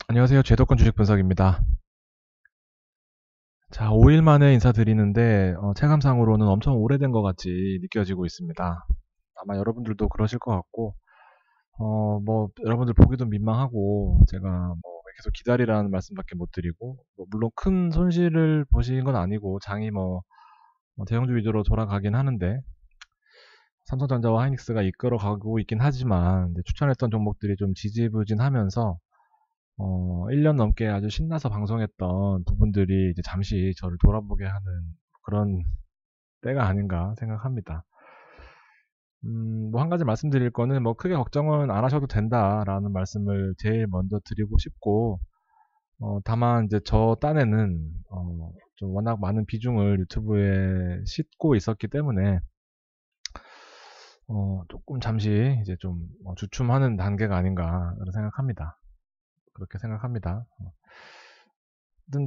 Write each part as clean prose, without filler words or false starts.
안녕하세요. 제도권 주식 분석입니다. 자, 5일 만에 인사드리는데, 체감상으로는 엄청 오래된 것 같이 느껴지고 있습니다. 아마 여러분들도 그러실 것 같고, 여러분들 보기도 민망하고, 제가 계속 기다리라는 말씀밖에 못 드리고, 물론 큰 손실을 보신 건 아니고, 장이 대형주 위주로 돌아가긴 하는데, 삼성전자와 하이닉스가 이끌어 가고 있긴 하지만, 이제 추천했던 종목들이 좀 지지부진하면서, 1년 넘게 아주 신나서 방송했던 부분들이 이제 잠시 저를 돌아보게 하는 그런 때가 아닌가 생각합니다. 한 가지 말씀드릴 거는 크게 걱정은 안 하셔도 된다라는 말씀을 제일 먼저 드리고 싶고, 다만 이제 저 딴에는, 좀 워낙 많은 비중을 유튜브에 싣고 있었기 때문에, 조금 잠시 이제 좀 주춤하는 단계가 아닌가 생각합니다. 그렇게 생각합니다.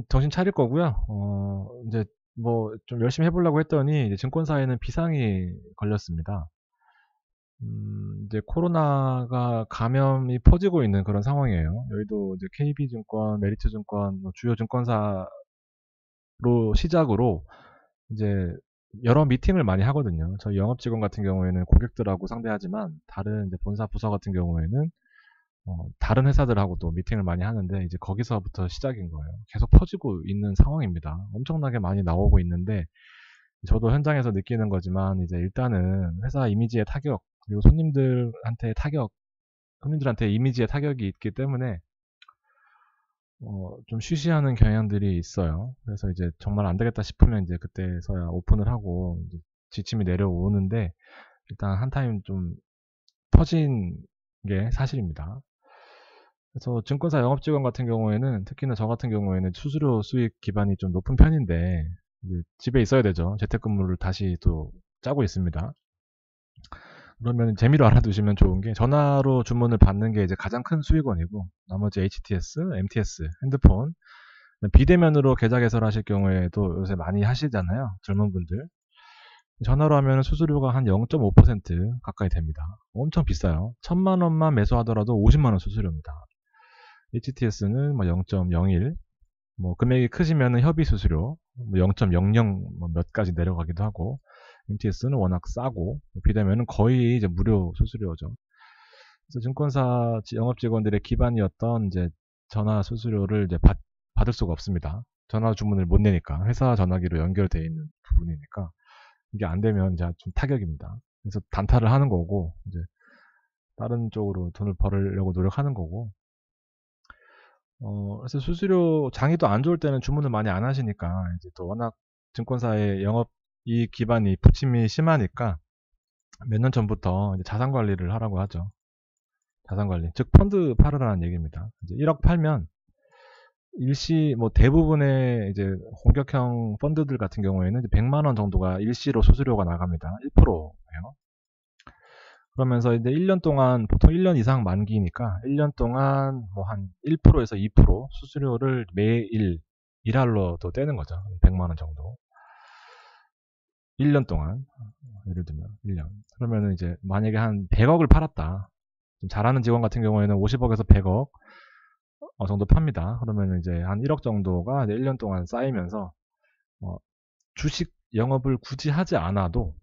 정신 차릴 거고요. 이제 좀 열심히 해보려고 했더니 이제 증권사에는 비상이 걸렸습니다. 이제 코로나가 감염이 퍼지고 있는 그런 상황이에요. 여의도 이제 KB증권, 메리츠증권, 주요 증권사로 시작으로 이제 여러 미팅을 많이 하거든요. 저희 영업 직원 같은 경우에는 고객들하고 상대하지만 다른 이제 본사 부서 같은 경우에는 다른 회사들하고도 미팅을 많이 하는데 이제 거기서부터 시작인 거예요. 계속 퍼지고 있는 상황입니다. 엄청나게 많이 나오고 있는데 저도 현장에서 느끼는 거지만 이제 일단은 회사 이미지의 타격 그리고 손님들한테 이미지의 타격이 있기 때문에 좀 쉬쉬하는 경향들이 있어요. 그래서 이제 정말 안 되겠다 싶으면 이제 그때서야 오픈을 하고 이제 지침이 내려오는데 일단 한 타임 좀 퍼진 게 사실입니다. 그래서 증권사 영업직원 같은 경우에는 특히나 저 같은 경우에는 수수료 수익 기반이 좀 높은 편인데 이제 집에 있어야 되죠. 재택근무를 다시 또 짜고 있습니다. 그러면 재미로 알아두시면 좋은 게 전화로 주문을 받는 게 이제 가장 큰 수익원이고 나머지 HTS, MTS, 핸드폰, 비대면으로 계좌 개설하실 경우에도 요새 많이 하시잖아요. 젊은 분들. 전화로 하면 수수료가 한 0.5% 가까이 됩니다. 엄청 비싸요. 1000만 원만 매수하더라도 50만 원 수수료입니다. HTS는 0.01, 금액이 크시면 협의 수수료 0.00 몇 가지 내려가기도 하고, MTS는 워낙 싸고 비대면은 거의 이제 무료 수수료죠. 그래서 증권사 영업 직원들의 기반이었던 이제 전화 수수료를 이제 받을 수가 없습니다. 전화 주문을 못 내니까 회사 전화기로 연결되어 있는 부분이니까 이게 안 되면 이제 좀 타격입니다. 그래서 단타를 하는 거고 이제 다른 쪽으로 돈을 벌으려고 노력하는 거고 그래서 수수료 장이 또 안 좋을 때는 주문을 많이 안 하시니까 이제 또 워낙 증권사의 영업 이익 기반이 부침이 심하니까 몇 년 전부터 이제 자산 관리를 하라고 하죠. 자산 관리. 즉 펀드 팔으라는 얘기입니다. 이제 1억 팔면 일시 대부분의 이제 공격형 펀드들 같은 경우에는 이제 100만 원 정도가 일시로 수수료가 나갑니다. 1%예요. 그러면서 이제 1년 동안 보통 1년 이상 만기니까 1년 동안 한 1%에서 2% 수수료를 매일 일할로도 떼는 거죠. 100만 원 정도. 1년 동안 예를 들면 1년. 그러면은 이제 만약에 한 100억을 팔았다. 좀 잘하는 직원 같은 경우에는 50억에서 100억 정도 팝니다. 그러면 이제 한 1억 정도가 이제 1년 동안 쌓이면서 어, 주식 영업을 굳이 하지 않아도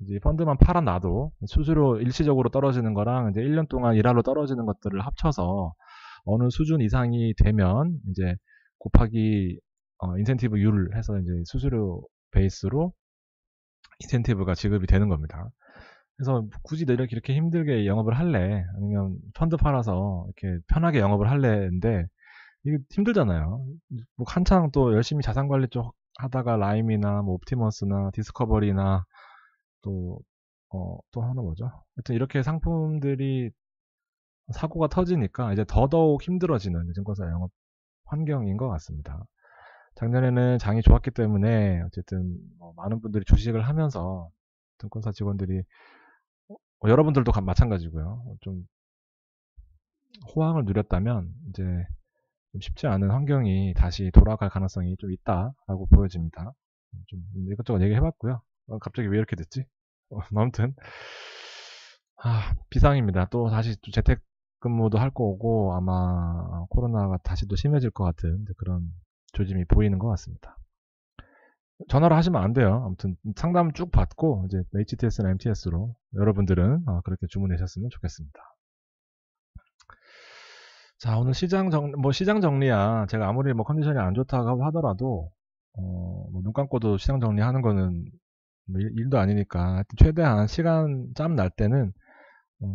이제 펀드만 팔아놔도 수수료 일시적으로 떨어지는 거랑 이제 1년 동안 일할로 떨어지는 것들을 합쳐서 어느 수준 이상이 되면 이제 곱하기 인센티브율 해서 이제 수수료 베이스로 인센티브가 지급이 되는 겁니다. 그래서 굳이 내가 이렇게 힘들게 영업을 할래? 아니면 펀드 팔아서 이렇게 편하게 영업을 할래인데 이게 힘들잖아요. 한창 또 열심히 자산 관리 쪽 하다가 라임이나 옵티머스나 디스커버리나 또 또 하나 뭐죠? 하여튼 이렇게 상품들이 사고가 터지니까 이제 더더욱 힘들어지는 증권사 영업 환경인 것 같습니다. 작년에는 장이 좋았기 때문에 어쨌든 많은 분들이 주식을 하면서 증권사 직원들이 여러분들도 마찬가지고요. 좀 호황을 누렸다면 이제 좀 쉽지 않은 환경이 다시 돌아갈 가능성이 좀 있다라고 보여집니다. 좀 이것저것 얘기해봤고요. 갑자기 왜 이렇게 됐지? 아무튼 비상입니다. 또 다시 또 재택 재택근무도 할 거고 아마 코로나가 다시 또 심해질 것 같은 그런 조짐이 보이는 것 같습니다. 전화로 하시면 안 돼요. 아무튼 상담 쭉 받고 이제 HTS나 MTS로 여러분들은 그렇게 주문하셨으면 좋겠습니다. 자, 오늘 시장 정리야. 제가 아무리 뭐 컨디션이 안 좋다고 하더라도 뭐눈 감고도 시장 정리하는 거는 뭐 일도 아니니까 하여튼 최대한 시간 짬 날 때는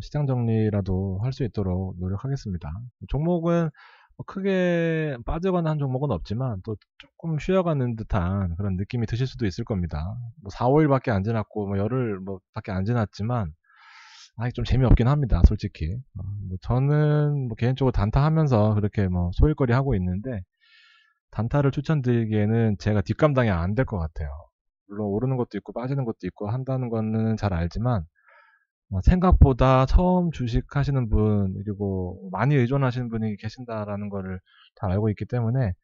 시장 정리라도 할 수 있도록 노력하겠습니다. 종목은 뭐 크게 빠지거나 한 종목은 없지만 또 조금 쉬어가는 듯한 그런 느낌이 드실 수도 있을 겁니다. 뭐 4, 5일밖에 안 지났고 뭐 열흘 밖에 안 지났지만 좀 재미없긴 합니다. 솔직히. 뭐 저는 뭐 개인적으로 단타 하면서 그렇게 뭐 소일거리 하고 있는데 단타를 추천드리기에는 제가 뒷감당이 안 될 것 같아요. 물론 오르는 것도 있고 빠지는 것도 있고 한다는 거는 잘 알지만 생각보다 처음 주식 하시는 분 그리고 많이 의존하시는 분이 계신다라는 거를 잘 알고 있기 때문에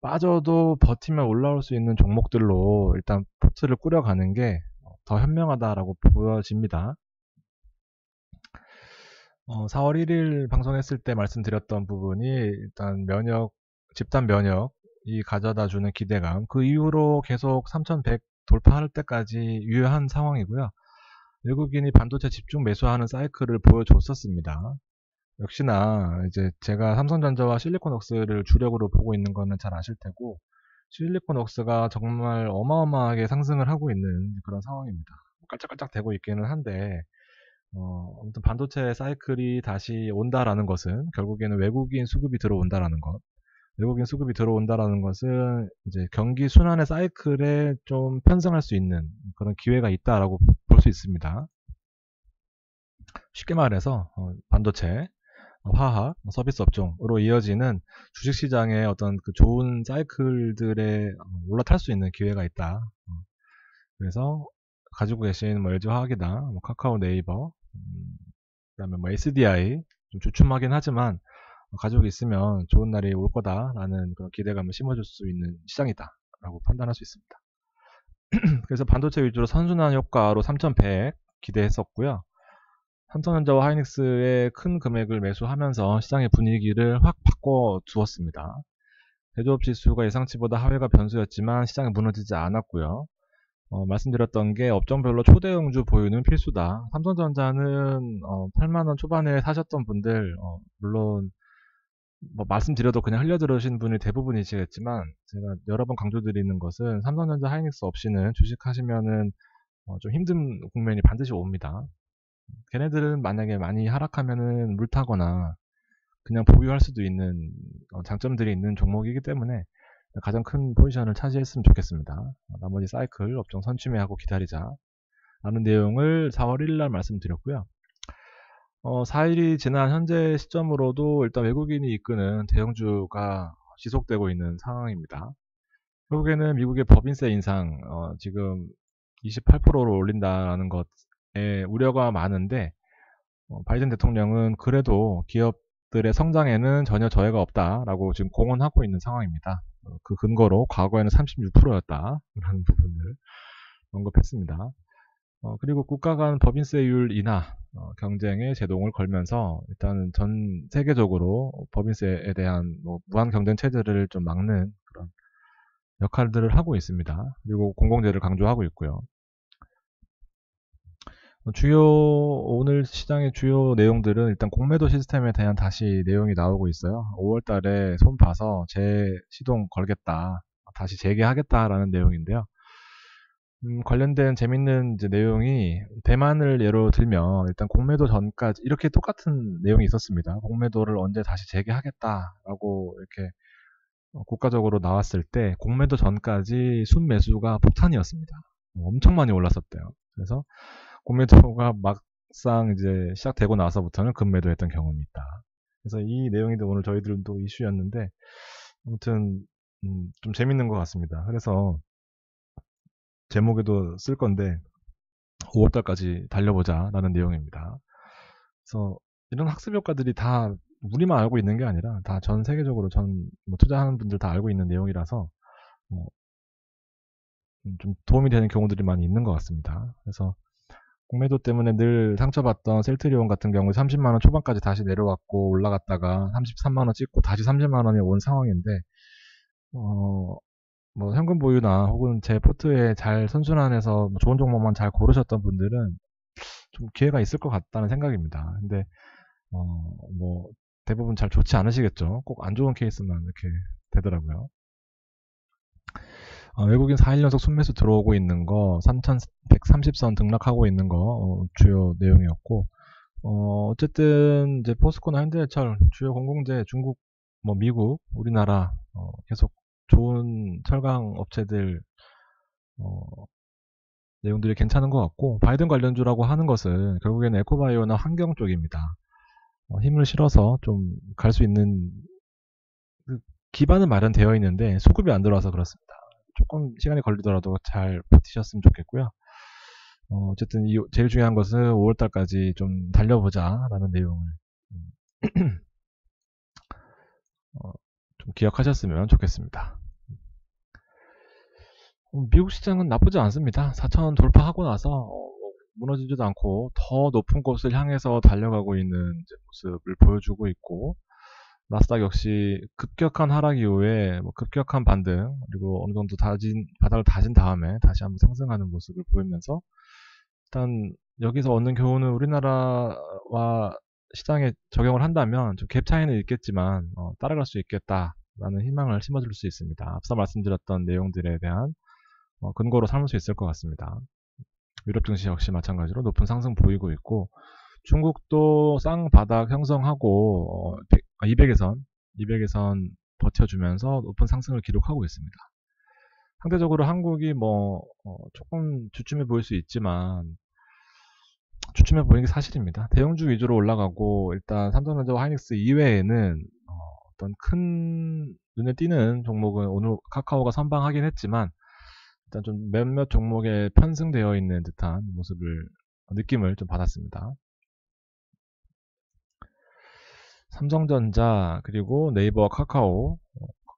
빠져도 버티면 올라올 수 있는 종목들로 일단 포트를 꾸려가는 게 더 현명하다라고 보여집니다. 4월 1일 방송했을 때 말씀드렸던 부분이 일단 집단 면역이 가져다 주는 기대감, 그 이후로 계속 3100 돌파할 때까지 유효한 상황이고요. 외국인이 반도체 집중 매수하는 사이클을 보여줬었습니다. 역시나 이제 제가 삼성전자와 실리콘웍스를 주력으로 보고 있는 거는 잘 아실 테고 실리콘웍스가 정말 어마어마하게 상승을 하고 있는 그런 상황입니다. 깔짝깔짝 되고 있기는 한데 아무튼 반도체 사이클이 다시 온다라는 것은 결국에는 외국인 수급이 들어온다라는 것. 외국인 수급이 들어온다라는 것은 이제 경기 순환의 사이클에 좀 편승할 수 있는 그런 기회가 있다라고 볼 수 있습니다. 쉽게 말해서 반도체, 화학, 서비스 업종으로 이어지는 주식시장의 어떤 그 좋은 사이클들에 올라탈 수 있는 기회가 있다. 그래서 가지고 계신 뭐 LG화학이나 뭐 카카오 네이버, 그다음에 뭐 SDI 좀 주춤하긴 하지만 가지고 있으면 좋은 날이 올 거다라는 그런 기대감을 심어줄 수 있는 시장이다라고 판단할 수 있습니다. 그래서 반도체 위주로 선순환 효과로 3100 기대했었고요. 삼성전자와 하이닉스의 큰 금액을 매수하면서 시장의 분위기를 확 바꿔주었습니다. 제조업 지수가 예상치보다 하회가 변수였지만 시장이 무너지지 않았고요. 말씀드렸던 게 업종별로 초대형주 보유는 필수다. 삼성전자는 8만원 초반에 사셨던 분들 물론 뭐 말씀드려도 그냥 흘려들으신 분이 대부분이시겠지만 제가 여러 번 강조드리는 것은 삼성전자 하이닉스 없이는 주식하시면은 좀 힘든 국면이 반드시 옵니다. 걔네들은 만약에 많이 하락하면은 물타거나 그냥 보유할 수도 있는 장점들이 있는 종목이기 때문에 가장 큰 포지션을 차지했으면 좋겠습니다. 나머지 사이클 업종 선취매하고 기다리자 라는 내용을 4월 1일 날 말씀드렸고요. 4일이 지난 현재 시점으로도 일단 외국인이 이끄는 대형주가 지속되고 있는 상황입니다. 결국에는 미국의 법인세 인상 지금 28%로 올린다는 것에 우려가 많은데 바이든 대통령은 그래도 기업들의 성장에는 전혀 저해가 없다라고 지금 공언하고 있는 상황입니다. 그 근거로 과거에는 36%였다라는 부분을 언급했습니다. 그리고 국가 간 법인세율 인하 경쟁에 제동을 걸면서 일단은 전 세계적으로 법인세에 대한 무한 경쟁 체제를 좀 막는 그런 역할들을 하고 있습니다. 그리고 공공재를 강조하고 있고요. 오늘 시장의 주요 내용들은 일단 공매도 시스템에 대한 다시 내용이 나오고 있어요. 5월 달에 손 봐서 재시동 걸겠다, 다시 재개하겠다라는 내용인데요. 관련된 재밌는 이제 내용이 대만을 예로 들면 일단 공매도 전까지 이렇게 똑같은 내용이 있었습니다. 공매도를 언제 다시 재개하겠다라고 이렇게 국가적으로 나왔을 때 공매도 전까지 순매수가 폭탄이었습니다. 엄청 많이 올랐었대요. 그래서 공매도가 막상 이제 시작되고 나서부터는 급매도했던 경험이 있다. 그래서 이 내용이 오늘 저희들은 또 이슈였는데 아무튼 좀 재밌는 것 같습니다. 그래서 제목에도 쓸 건데 5월달까지 달려보자 라는 내용입니다. 그래서 이런 학습 효과들이 다 우리만 알고 있는 게 아니라 다 전 세계적으로 투자하는 분들 다 알고 있는 내용이라서 좀 도움이 되는 경우들이 많이 있는 것 같습니다. 그래서 공매도 때문에 늘 상처받던 셀트리온 같은 경우 30만원 초반까지 다시 내려왔고 올라갔다가 33만원 찍고 다시 30만원에 온 상황인데 뭐 현금 보유나 혹은 제 포트에 잘 선순환해서 좋은 종목만 잘 고르셨던 분들은 좀 기회가 있을 것 같다는 생각입니다. 근데 뭐 대부분 잘 좋지 않으시겠죠. 꼭 안 좋은 케이스만 이렇게 되더라고요. 외국인 4일 연속 순매수 들어오고 있는 거 3130선 등락하고 있는 거 주요 내용이었고 어쨌든 이제 포스코나 현대해철 주요 공공재 중국 뭐 미국 우리나라 계속 좋은 철강 업체들 내용들이 괜찮은 것 같고 바이든 관련주라고 하는 것은 결국에는 에코바이오나 환경 쪽입니다. 힘을 실어서 좀 갈 수 있는 그 기반은 마련되어 있는데 수급이 안 들어와서 그렇습니다. 조금 시간이 걸리더라도 잘 버티셨으면 좋겠고요. 어쨌든 제일 중요한 것은 5월달까지 좀 달려보자 라는 내용을 좀 기억하셨으면 좋겠습니다. 미국 시장은 나쁘지 않습니다. 4,000원 돌파하고 나서 무너지지도 않고 더 높은 곳을 향해서 달려가고 있는 모습을 보여주고 있고 나스닥 역시 급격한 하락 이후에 급격한 반등 그리고 어느 정도 바닥을 다진 다음에 다시 한번 상승하는 모습을 보이면서 일단 여기서 얻는 교훈은 우리나라와 시장에 적용을 한다면 좀 갭 차이는 있겠지만 따라갈 수 있겠다라는 희망을 심어줄 수 있습니다. 앞서 말씀드렸던 내용들에 대한 근거로 삼을 수 있을 것 같습니다. 유럽 증시 역시 마찬가지로 높은 상승 보이고 있고 중국도 쌍바닥 형성하고 200에선 버텨주면서 높은 상승을 기록하고 있습니다. 상대적으로 한국이 조금 주춤해 보일 수 있지만 주춤해 보이는 게 사실입니다. 대형주 위주로 올라가고 일단 삼성전자와 하이닉스 이외에는 어떤 큰 눈에 띄는 종목은 오늘 카카오가 선방하긴 했지만 일단 좀 몇몇 종목에 편승되어 있는 듯한 느낌을 좀 받았습니다. 삼성전자 그리고 네이버와 카카오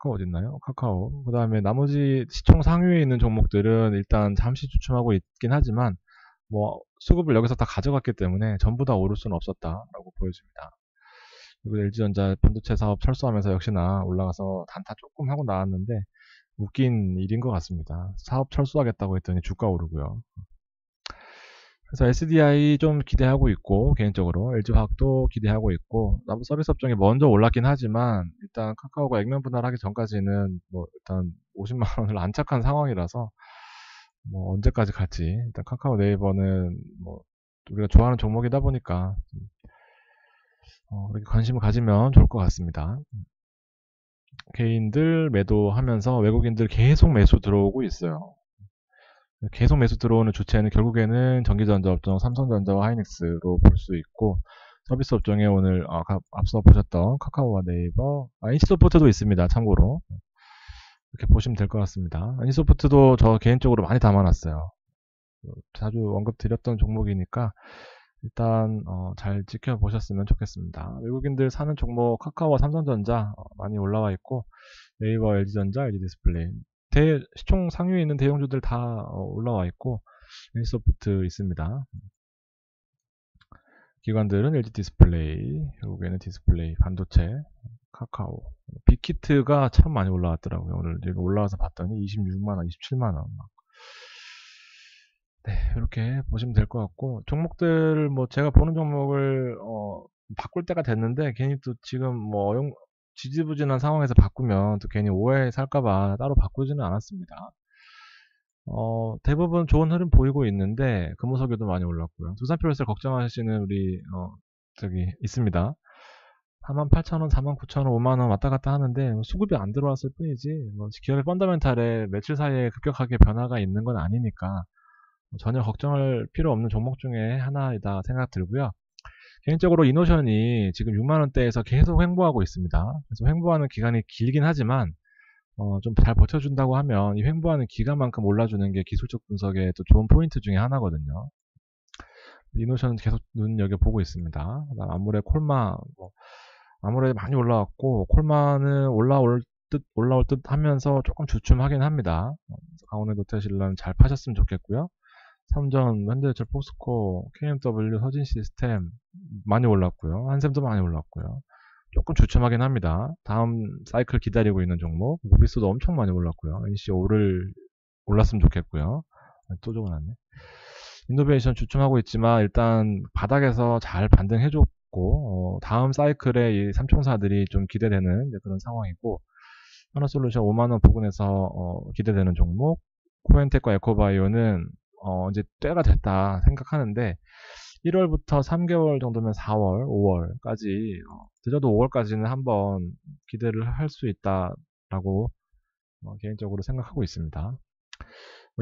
어딨나요? 카카오 그 다음에 나머지 시총 상위에 있는 종목들은 일단 잠시 주춤하고 있긴 하지만 수급을 여기서 다 가져갔기 때문에 전부 다 오를 수는 없었다라고 보여집니다. 그리고 LG전자 반도체 사업 철수하면서 역시나 올라가서 단타 조금 하고 나왔는데 웃긴 일인 것 같습니다. 사업 철수하겠다고 했더니 주가 오르고요. 그래서 SDI 좀 기대하고 있고 개인적으로 LG화학도 기대하고 있고 나무 서비스 업종이 먼저 올랐긴 하지만 일단 카카오가 액면 분할하기 전까지는 일단 50만 원을 안착한 상황이라서 언제까지 갈지 일단 카카오 네이버는 우리가 좋아하는 종목이다 보니까 그렇게 관심을 가지면 좋을 것 같습니다. 개인들 매도하면서 외국인들 계속 매수 들어오고 있어요. 계속 매수 들어오는 주체는 결국에는 전기전자 업종 삼성전자와 하이닉스로 볼 수 있고 서비스 업종에 오늘 앞서 보셨던 카카오와 네이버 NC소프트도 있습니다. 참고로 이렇게 보시면 될 것 같습니다. NC소프트도 저 개인적으로 많이 담아놨어요. 자주 언급드렸던 종목이니까 일단 잘 지켜보셨으면 좋겠습니다. 외국인들 사는 종목 카카오와 삼성전자 많이 올라와 있고 네이버, LG전자, LG디스플레이 시총 상위에 있는 대형주들 다 올라와 있고 NC소프트 있습니다. 기관들은 LG디스플레이, 결국에는 디스플레이, 반도체, 카카오, 빅히트가 참 많이 올라왔더라고요. 오늘 올라와서 봤더니 26만원, 27만원 네, 이렇게 보시면 될 것 같고 종목들 제가 보는 종목을 바꿀 때가 됐는데 괜히 또 지금 지지부진한 상황에서 바꾸면 또 괜히 오해 살까봐 따로 바꾸지는 않았습니다. 대부분 좋은 흐름 보이고 있는데 금호석유도 많이 올랐고요. 두산표레스를 걱정하시는 우리 있습니다. 48,000원, 49,000원, 5만원 왔다 갔다 하는데 수급이 안 들어왔을 뿐이지 기업의 펀더멘탈에 며칠 사이에 급격하게 변화가 있는 건 아니니까 전혀 걱정할 필요 없는 종목 중에 하나이다 생각 들고요. 개인적으로 이노션이 지금 6만원대에서 계속 횡보하고 있습니다. 그래서 횡보하는 기간이 길긴 하지만 좀 잘 버텨준다고 하면 이 횡보하는 기간만큼 올라주는 게 기술적 분석의 또 좋은 포인트 중에 하나거든요. 이노션은 계속 눈여겨보고 있습니다. 그다음 아무래 콜마 아무래 많이 올라왔고 콜마는 올라올 듯 하면서 조금 주춤하긴 합니다. 강원의 노태실러는 잘 파셨으면 좋겠고요. 삼전, 현대제철, 포스코, KMW, 서진시스템 많이 올랐고요. 한샘도 많이 올랐고요. 조금 주춤하긴 합니다. 다음 사이클 기다리고 있는 종목, 모비스도 엄청 많이 올랐고요. NC 올랐으면 좋겠고요. 또 적어놨네. 이노베이션 주춤하고 있지만 일단 바닥에서 잘 반등해줬고 다음 사이클에 이 삼총사들이 좀 기대되는 그런 상황이고, 하나솔루션 5만원 부근에서 기대되는 종목, 코엔텍과 에코바이오는 이제 때가 됐다 생각하는데 1월부터 3개월 정도면 4월, 5월까지 늦어도 5월까지는 한번 기대를 할 수 있다라고 개인적으로 생각하고 있습니다.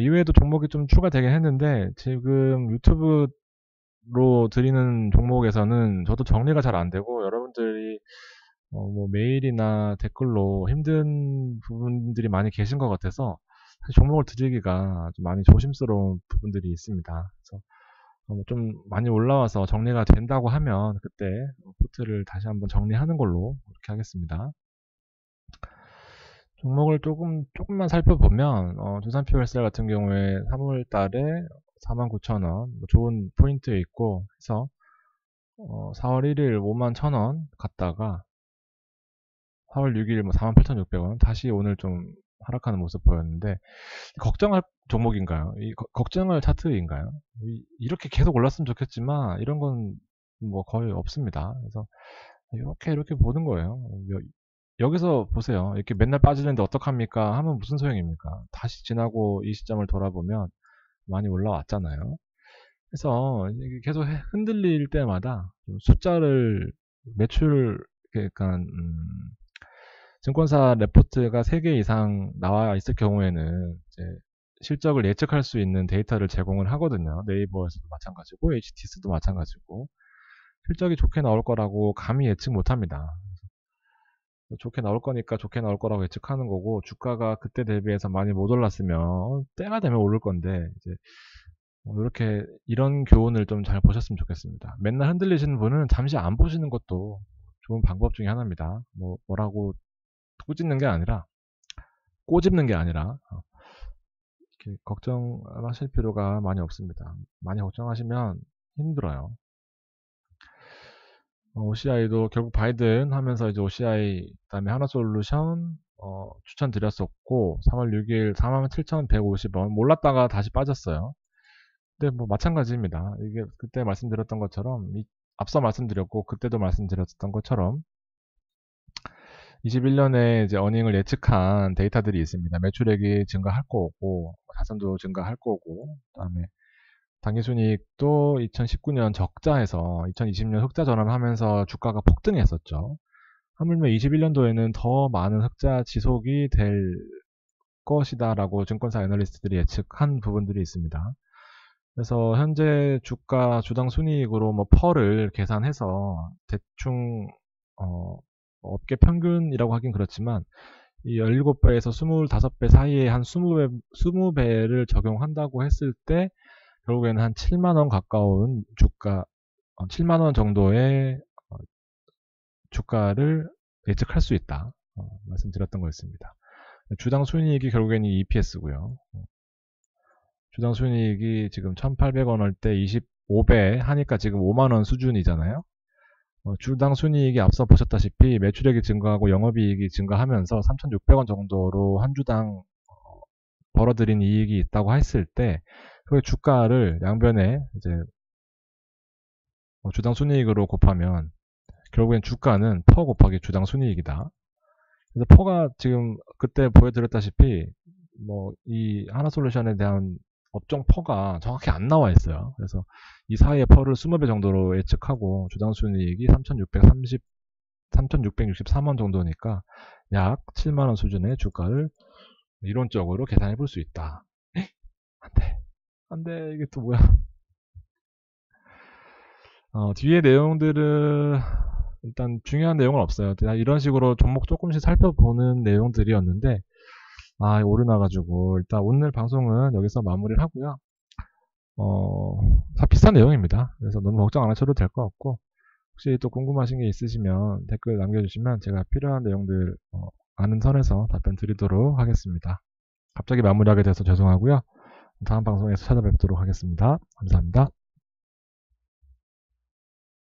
이외에도 종목이 좀 추가되긴 했는데 지금 유튜브로 드리는 종목에서는 저도 정리가 잘 안 되고 여러분들이 뭐 메일이나 댓글로 힘든 부분들이 많이 계신 것 같아서 사실 종목을 드리기가 좀 많이 조심스러운 부분들이 있습니다. 그래서 좀 많이 올라와서 정리가 된다고 하면 그때 포트를 다시 한번 정리하는 걸로 그렇게 하겠습니다. 종목을 조금만 살펴보면 두산표 헬스알 같은 경우에 3월 달에 49,000원 좋은 포인트에 있고 해서 4월 1일 51,000원 갔다가 4월 6일 48,600원 다시 오늘 좀 하락하는 모습 보였는데 걱정할 종목인가요? 걱정할 차트인가요? 이렇게 계속 올랐으면 좋겠지만 이런 건 뭐 거의 없습니다. 그래서 이렇게 보는 거예요. 여기서 보세요. 이렇게 맨날 빠지는데 어떡합니까? 하면 무슨 소용입니까? 다시 지나고 이 시점을 돌아보면 많이 올라왔잖아요. 그래서 이게 계속 흔들릴 때마다 숫자를 매출 그러니까 증권사 레포트가 3개 이상 나와 있을 경우에는 이제 실적을 예측할 수 있는 데이터를 제공을 하거든요. 네이버에서도 마찬가지고 HTS도 마찬가지고 실적이 좋게 나올 거라고 감히 예측 못합니다. 좋게 나올 거니까 좋게 나올 거라고 예측하는 거고 주가가 그때 대비해서 많이 못 올랐으면 때가 되면 오를 건데 이제 이렇게 이런 교훈을 좀 잘 보셨으면 좋겠습니다. 맨날 흔들리시는 분은 잠시 안 보시는 것도 좋은 방법 중에 하나입니다. 뭐라고 꼬집는 게 아니라 이렇게 걱정하실 필요가 많이 없습니다. 많이 걱정하시면 힘들어요. OCI도 결국 바이든 하면서 이제 OCI 그다음에 하나솔루션 추천드렸었고 3월 6일 47,150원 몰랐다가 다시 빠졌어요. 근데 뭐 마찬가지입니다. 이게 그때 말씀드렸던 것처럼 앞서 말씀드렸고 그때도 말씀드렸던 것처럼 21년에 이제 어닝을 예측한 데이터들이 있습니다. 매출액이 증가할 거고 자산도 증가할 거고 그다음에 당기순이익도 2019년 적자에서 2020년 흑자 전환하면서 주가가 폭등했었죠. 하물며 21년도에는 더 많은 흑자 지속이 될 것이다 라고 증권사 애널리스트들이 예측한 부분들이 있습니다. 그래서 현재 주가 주당 순이익으로 뭐 펄을 계산해서 대충 업계 평균이라고 하긴 그렇지만 이 17배에서 25배 사이에 한 20배를 적용한다고 했을 때 결국에는 한 7만원 가까운 주가 7만원 정도의 주가를 예측할 수 있다 말씀드렸던 거였습니다. 주당 순이익이 결국에는 EPS고요. 주당 순이익이 지금 1,800원일 때 25배 하니까 지금 5만원 수준이잖아요. 주당 순이익이 앞서 보셨다시피 매출액이 증가하고 영업이익이 증가하면서 3,600원 정도로 한 주당 벌어들인 이익이 있다고 했을 때 그 주가를 양변에 이제 주당 순이익으로 곱하면 결국엔 주가는 퍼 곱하기 주당 순이익이다. 그래서 퍼가 지금 그때 보여드렸다시피 뭐 이 하나솔루션에 대한 업종 퍼가 정확히 안 나와 있어요. 그래서 이 사이의 퍼를 20배 정도로 예측하고 주당 순이익이 3,663원 정도니까 약 7만원 수준의 주가를 이론적으로 계산해 볼 수 있다. 안 돼, 이게 또 뭐야. 뒤에 내용들은 일단 중요한 내용은 없어요. 그냥 이런 식으로 종목 조금씩 살펴보는 내용들이었는데 오르나가지고 일단 오늘 방송은 여기서 마무리를 하고요. 다 비슷한 내용입니다. 그래서 너무 걱정 안 하셔도 될 것 같고 혹시 또 궁금하신 게 있으시면 댓글 남겨주시면 제가 필요한 내용들 아는 선에서 답변 드리도록 하겠습니다. 갑자기 마무리하게 돼서 죄송하고요. 다음 방송에서 찾아뵙도록 하겠습니다. 감사합니다.